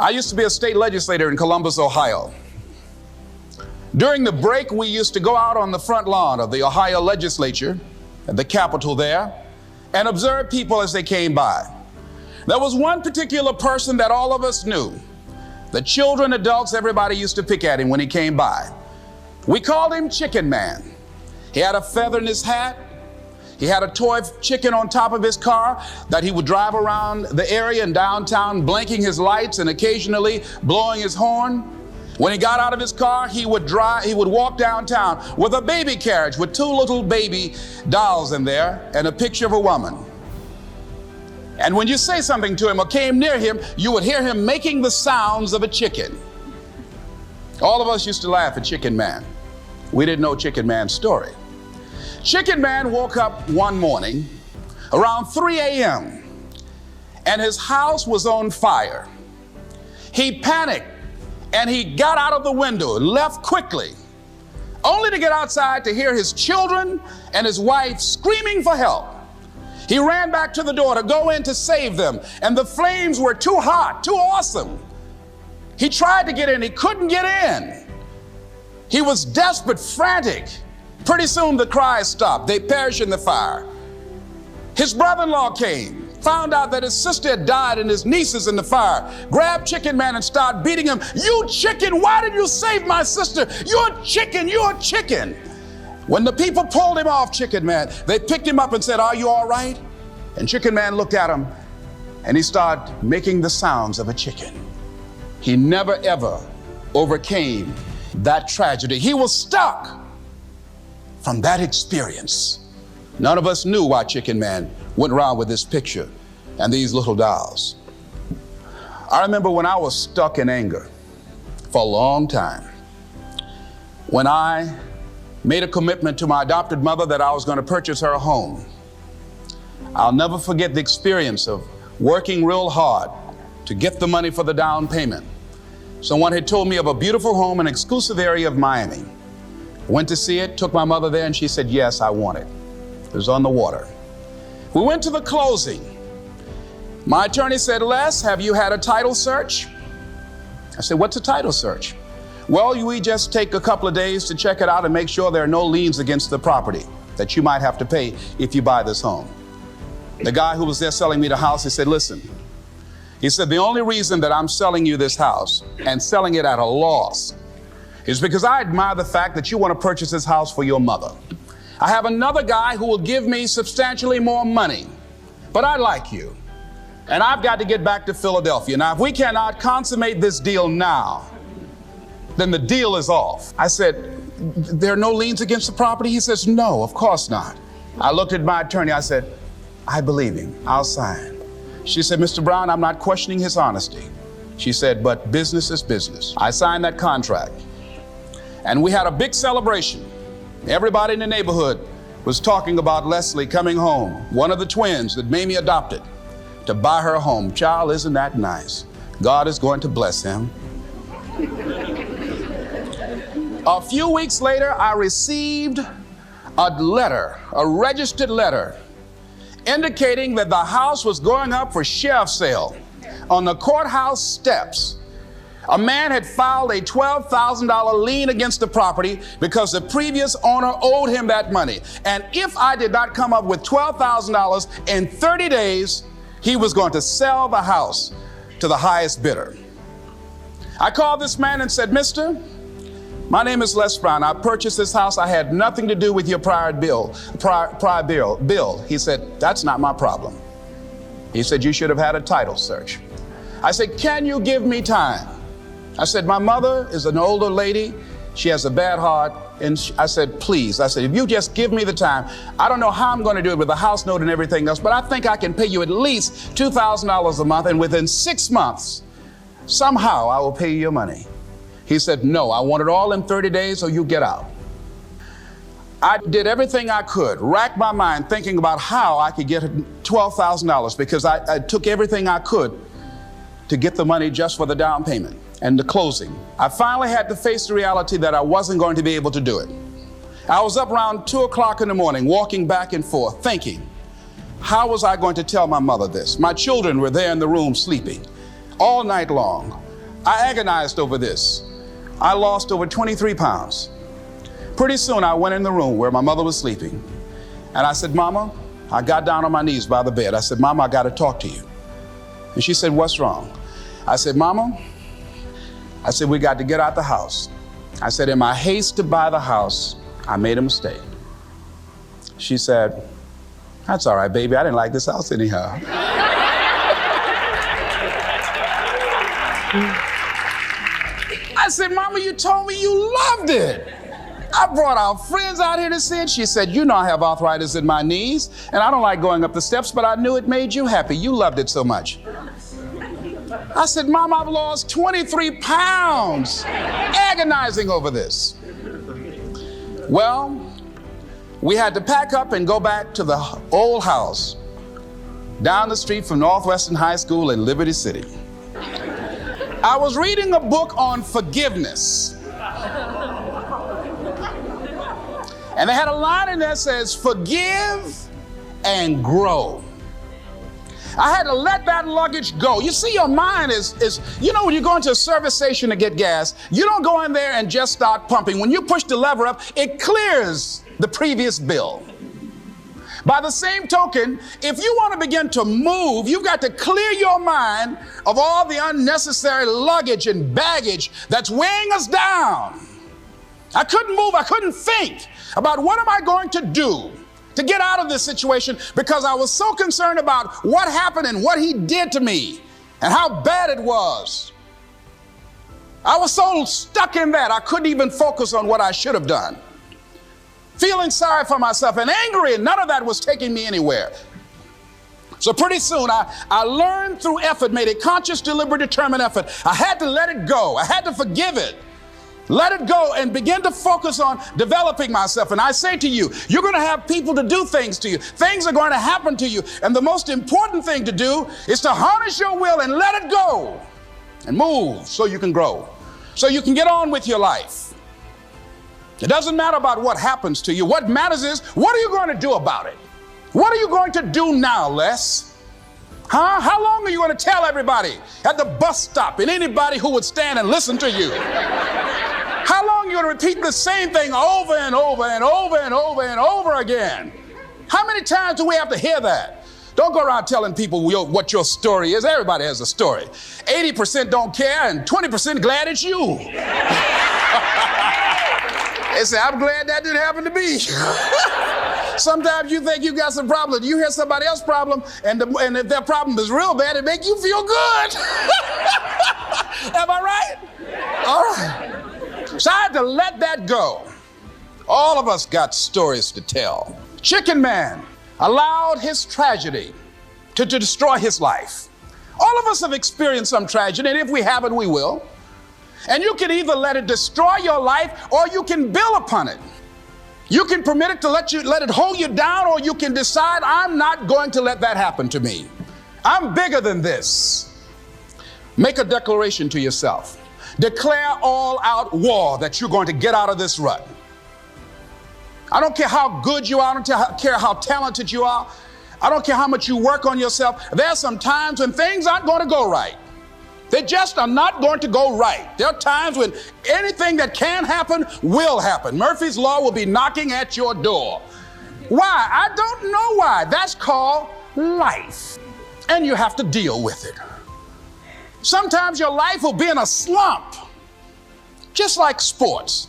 I used to be a state legislator in Columbus, Ohio. During the break, we used to go out on the front lawn of the Ohio legislature, at the Capitol there, and observe people as they came by. There was one particular person that all of us knew. The children, adults, everybody used to pick at him when he came by. We called him Chicken Man. He had a feather in his hat. He had a toy chicken on top of his car that he would drive around the area in downtown, blinking his lights and occasionally blowing his horn. When he got out of his car, he would walk downtown with a baby carriage with two little baby dolls in there and a picture of a woman. And when you say something to him or came near him, you would hear him making the sounds of a chicken. All of us used to laugh at Chicken Man. We didn't know Chicken Man's story. Chicken Man woke up one morning around 3 a.m. and his house was on fire. He panicked and he got out of the window and left quickly, only to get outside to hear his children and his wife screaming for help. He ran back to the door to go in to save them, and the flames were too hot, too awesome. He tried to get in, he couldn't get in. He was desperate, frantic. Pretty soon the cries stopped. They perished in the fire. His brother-in-law came, found out that his sister had died and his nieces in the fire, grabbed Chicken Man and started beating him. "You chicken, why did you save my sister? You're chicken, you're chicken." When the people pulled him off Chicken Man, they picked him up and said, "Are you all right?" And Chicken Man looked at him and he started making the sounds of a chicken. He never ever overcame that tragedy. He was stuck. From that experience, none of us knew why Chicken Man went around with this picture and these little dolls. I remember when I was stuck in anger for a long time, when I made a commitment to my adopted mother that I was going to purchase her a home. I'll never forget the experience of working real hard to get the money for the down payment. Someone had told me of a beautiful home in an exclusive area of Miami. Went to see it, took my mother there, and she said, "Yes, I want it." It was on the water. We went to the closing. My attorney said, "Les, have you had a title search?" I said, "What's a title search?" "Well, we just take a couple of days to check it out and make sure there are no liens against the property that you might have to pay if you buy this home." The guy who was there selling me the house, he said, "Listen," he said, "the only reason that I'm selling you this house and selling it at a loss is because I admire the fact that you want to purchase this house for your mother. I have another guy who will give me substantially more money, but I like you, and I've got to get back to Philadelphia. Now, if we cannot consummate this deal now, then the deal is off." I said, "There are no liens against the property?" He says, "No, of course not." I looked at my attorney, I said, "I believe him, I'll sign." She said, "Mr. Brown, I'm not questioning his honesty." She said, "But business is business." I signed that contract. And we had a big celebration. Everybody in the neighborhood was talking about Leslie coming home, one of the twins that Mamie adopted, to buy her a home. Child, isn't that nice? God is going to bless him. A few weeks later, I received a letter, a registered letter, indicating that the house was going up for sheriff's sale on the courthouse steps. A man had filed a $12,000 lien against the property because the previous owner owed him that money. And if I did not come up with $12,000 in 30 days, he was going to sell the house to the highest bidder. I called this man and said, "Mister, my name is Les Brown. I purchased this house. I had nothing to do with your prior bill. He said, "That's not my problem." He said, "You should have had a title search." I said, "Can you give me time?" I said, "My mother is an older lady. She has a bad heart." And I said, "Please," I said, "if you just give me the time, I don't know how I'm going to do it with the house note and everything else, but I think I can pay you at least $2,000 a month, and within 6 months, somehow I will pay you your money." He said, "No, I want it all in 30 days or you get out." I did everything I could, racked my mind thinking about how I could get $12,000 because I took everything I could to get the money just for the down payment and the closing. I finally had to face the reality that I wasn't going to be able to do it. I was up around 2 o'clock in the morning, walking back and forth, thinking, how was I going to tell my mother this? My children were there in the room sleeping all night long. I agonized over this. I lost over 23 pounds. Pretty soon I went in the room where my mother was sleeping, and I said, Mama, I got down on my knees by the bed. I said, Mama, I got to talk to you. And she said, what's wrong? I said, Mama, I said, we got to get out the house. I said, in my haste to buy the house, I made a mistake. She said, that's all right, baby. I didn't like this house anyhow. I said, Mama, you told me you loved it. I brought our friends out here to see it. She said, you know I have arthritis in my knees, and I don't like going up the steps, but I knew it made you happy. You loved it so much. I said, Mom, I've lost 23 pounds agonizing over this. Well, we had to pack up and go back to the old house down the street from Northwestern High School in Liberty City. I was reading a book on forgiveness. And they had a line in there that says, forgive and grow. I had to let that luggage go. You see, your mind is, you know, when you go into a service station to get gas, you don't go in there and just start pumping. When you push the lever up, it clears the previous bill. By the same token, if you want to begin to move, you've got to clear your mind of all the unnecessary luggage and baggage that's weighing us down. I couldn't move. I couldn't think about what am I going to do to get out of this situation, because I was so concerned about what happened and what he did to me and how bad it was. I was so stuck in that I couldn't even focus on what I should have done. Feeling sorry for myself and angry, and none of that was taking me anywhere. So pretty soon I learned through effort, made a conscious, deliberate, determined effort. I had to let it go. I had to forgive it. Let it go and begin to focus on developing myself. And I say to you, you're going to have people to do things to you. Things are going to happen to you. And the most important thing to do is to harness your will and let it go and move so you can grow, so you can get on with your life. It doesn't matter about what happens to you. What matters is, what are you going to do about it? What are you going to do now, Les? Huh? How long are you going to tell everybody at the bus stop and anybody who would stand and listen to you? How long are you going to repeat the same thing over and over and over and over and over again? How many times do we have to hear that? Don't go around telling people what your story is. Everybody has a story. 80% don't care and 20% glad it's you. They say, I'm glad that didn't happen to me. Sometimes you think you got some problem. You hear somebody else's problem, and if their problem is real bad, it make you feel good. Am I right? All right. So I had to let that go. All of us got stories to tell. Chicken Man allowed his tragedy to destroy his life. All of us have experienced some tragedy, and if we haven't, we will. And you can either let it destroy your life, or you can build upon it. You can permit it to let it hold you down, or you can decide, I'm not going to let that happen to me. I'm bigger than this. Make a declaration to yourself. Declare all out war that you're going to get out of this rut. I don't care how good you are. I don't care how talented you are. I don't care how much you work on yourself. There are some times when things aren't going to go right. They just are not going to go right. There are times when anything that can happen will happen. Murphy's Law will be knocking at your door. Why? I don't know why. That's called life. And you have to deal with it. Sometimes your life will be in a slump, just like sports.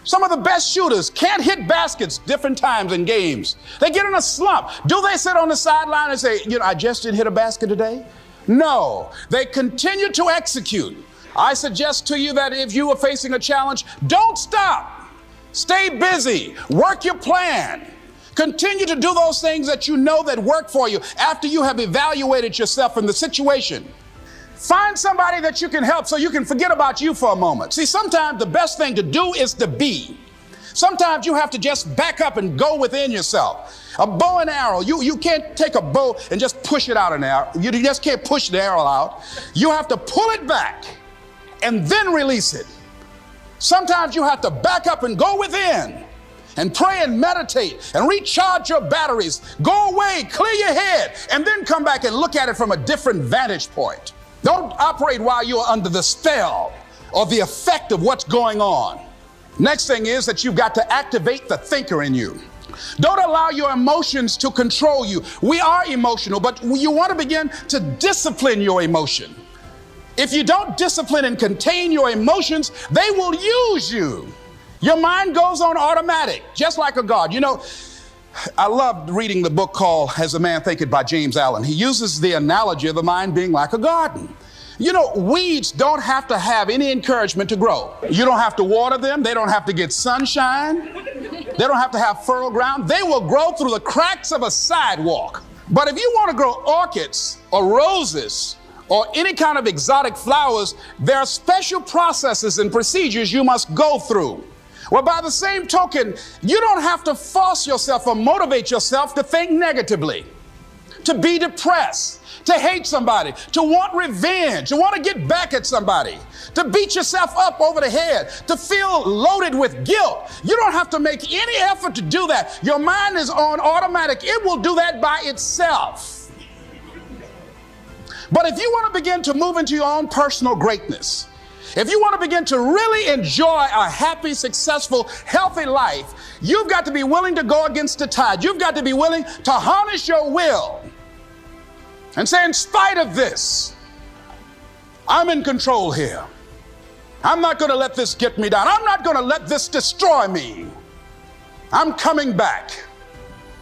Some of the best shooters can't hit baskets different times in games. They get in a slump. Do they sit on the sideline and say, I just didn't hit a basket today? No, they continue to execute. I suggest to you that if you are facing a challenge, don't stop. Stay busy. Work your plan. Continue to do those things that you know that work for you after you have evaluated yourself in the situation. Find somebody that you can help so you can forget about you for a moment. See, sometimes the best thing to do is to be. Sometimes you have to just back up and go within yourself. A bow and arrow, you can't take a bow and just push it out an arrow. You just can't push the arrow out. You have to pull it back and then release it. Sometimes you have to back up and go within and pray and meditate and recharge your batteries. Go away, clear your head, and then come back and look at it from a different vantage point. Don't operate while you're under the spell or the effect of what's going on. Next thing is that you've got to activate the thinker in you. Don't allow your emotions to control you. We are emotional, but you want to begin to discipline your emotion. If you don't discipline and contain your emotions, they will use you. Your mind goes on automatic, just like a garden. You know, I loved reading the book called As a Man Thinketh by James Allen. He uses the analogy of the mind being like a garden. You know, weeds don't have to have any encouragement to grow. You don't have to water them. They don't have to get sunshine. They don't have to have fertile ground. They will grow through the cracks of a sidewalk. But if you want to grow orchids or roses or any kind of exotic flowers, there are special processes and procedures you must go through. Well, by the same token, you don't have to force yourself or motivate yourself to think negatively, to be depressed, to hate somebody, to want revenge, to want to get back at somebody, to beat yourself up over the head, to feel loaded with guilt. You don't have to make any effort to do that. Your mind is on automatic. It will do that by itself. But if you want to begin to move into your own personal greatness, if you want to begin to really enjoy a happy, successful, healthy life, you've got to be willing to go against the tide. You've got to be willing to harness your will and say, in spite of this, I'm in control here. I'm not going to let this get me down. I'm not going to let this destroy me. I'm coming back,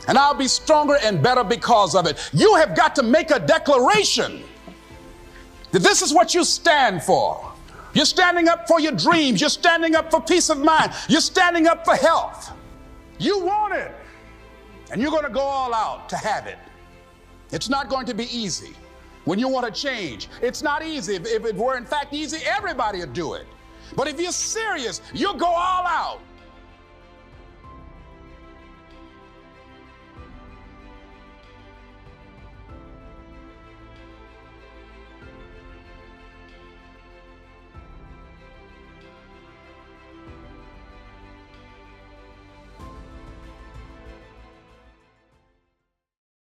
and I'll be stronger and better because of it. You have got to make a declaration that this is what you stand for. You're standing up for your dreams. You're standing up for peace of mind. You're standing up for health. You want it, and you're going to go all out to have it. It's not going to be easy. When you want to change, it's not easy. If it were in fact easy, everybody would do it. But if you're serious, you'll go all out.